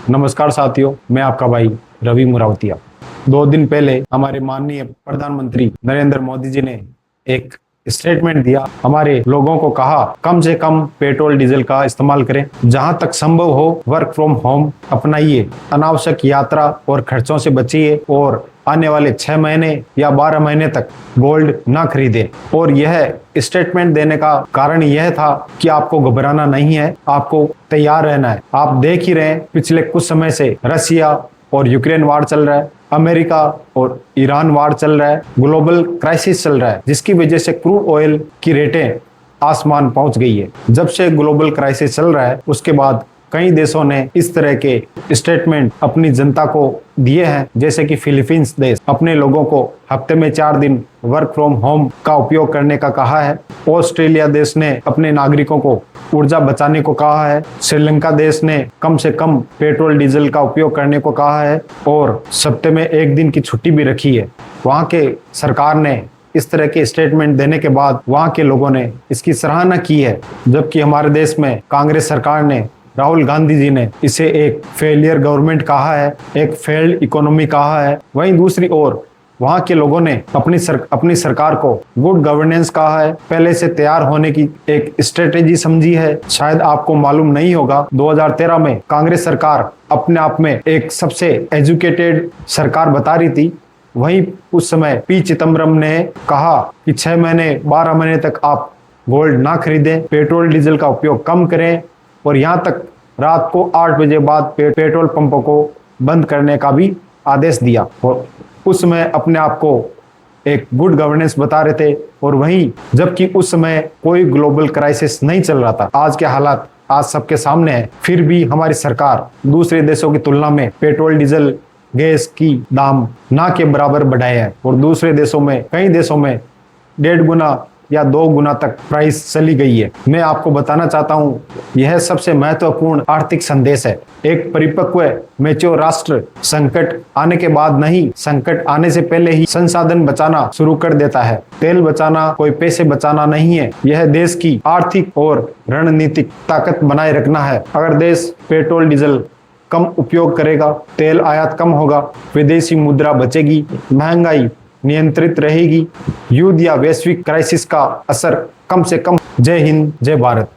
नमस्कार साथियों, मैं आपका भाई रवि मुरावतिया। 2 दिन पहले हमारे माननीय प्रधानमंत्री नरेंद्र मोदी जी ने एक स्टेटमेंट दिया। हमारे लोगों को कहा कम से कम पेट्रोल डीजल का इस्तेमाल करें, जहां तक संभव हो वर्क फ्रॉम होम अपनाइए, अनावश्यक यात्रा और खर्चों से बचिए और आने वाले 6 महीने या 12 महीने तक गोल्ड ना खरीदें। और यह स्टेटमेंट देने का कारण यह था कि आपको घबराना नहीं है, आपको तैयार रहना है। आप देख ही रहे हैं पिछले कुछ समय से रसिया और यूक्रेन वार चल रहा है, अमेरिका और ईरान वार चल रहा है, ग्लोबल क्राइसिस चल रहा है, जिसकी वजह से क्रूड ऑयल की रेटें आसमान पहुंच गई है। जब से ग्लोबल क्राइसिस चल रहा है उसके बाद कई देशों ने इस तरह के स्टेटमेंट अपनी जनता को दिए हैं, जैसे कि फिलीपींस देश अपने लोगों को हफ्ते में 4 दिन वर्क फ्रॉम होम का उपयोग करने का कहा है। ऑस्ट्रेलिया देश ने अपने नागरिकों को ऊर्जा बचाने को कहा है। श्रीलंका देश ने कम से कम पेट्रोल डीजल का उपयोग करने को कहा है और हफ्ते में 1 दिन की छुट्टी भी रखी है। वहाँ के सरकार ने इस तरह के स्टेटमेंट देने के बाद वहाँ के लोगों ने इसकी सराहना की है, जबकि हमारे देश में कांग्रेस सरकार ने, राहुल गांधी जी ने इसे एक फेलियर गवर्नमेंट कहा है, एक फेल्ड इकोनॉमी कहा है। वहीं दूसरी ओर वहां के लोगों ने अपनी सरकार को गुड गवर्नेंस कहा है, पहले से तैयार होने की एक स्ट्रेटेजी समझी है। शायद आपको मालूम नहीं होगा, 2013 में कांग्रेस सरकार अपने आप में एक सबसे एजुकेटेड सरकार बता रही थी। वहीं उस समय पी चिदम्बरम ने कहा कि 6 महीने 12 महीने तक आप गोल्ड ना खरीदें, पेट्रोल डीजल का उपयोग कम करें और यहाँ तक रात को 8 बजे बाद पेट्रोल पंपों को बंद करने का भी आदेश दिया। और उस समय अपने आप को एक गुड गवर्नेंस बता रहे थे, और वहीं जबकि उस समय कोई ग्लोबल क्राइसिस नहीं चल रहा था। आज के हालात आज सबके सामने है, फिर भी हमारी सरकार दूसरे देशों की तुलना में पेट्रोल डीजल गैस की दाम ना के बराबर बढ़ाए हैं और दूसरे देशों में, कई देशों में 1.5 गुना या 2 गुना तक प्राइस चली गई है। मैं आपको बताना चाहता हूं, यह सबसे महत्वपूर्ण आर्थिक संदेश है। एक परिपक्व मैच्योर राष्ट्र संकट आने के बाद नहीं, संकट आने से पहले ही संसाधन बचाना शुरू कर देता है। तेल बचाना कोई पैसे बचाना नहीं है, यह देश की आर्थिक और रणनीतिक ताकत बनाए रखना है। अगर देश पेट्रोल डीजल कम उपयोग करेगा, तेल आयात कम होगा, विदेशी मुद्रा बचेगी, महंगाई नियंत्रित रहेगी, युद्ध या वैश्विक क्राइसिस का असर कम से कम। जय हिंद, जय भारत।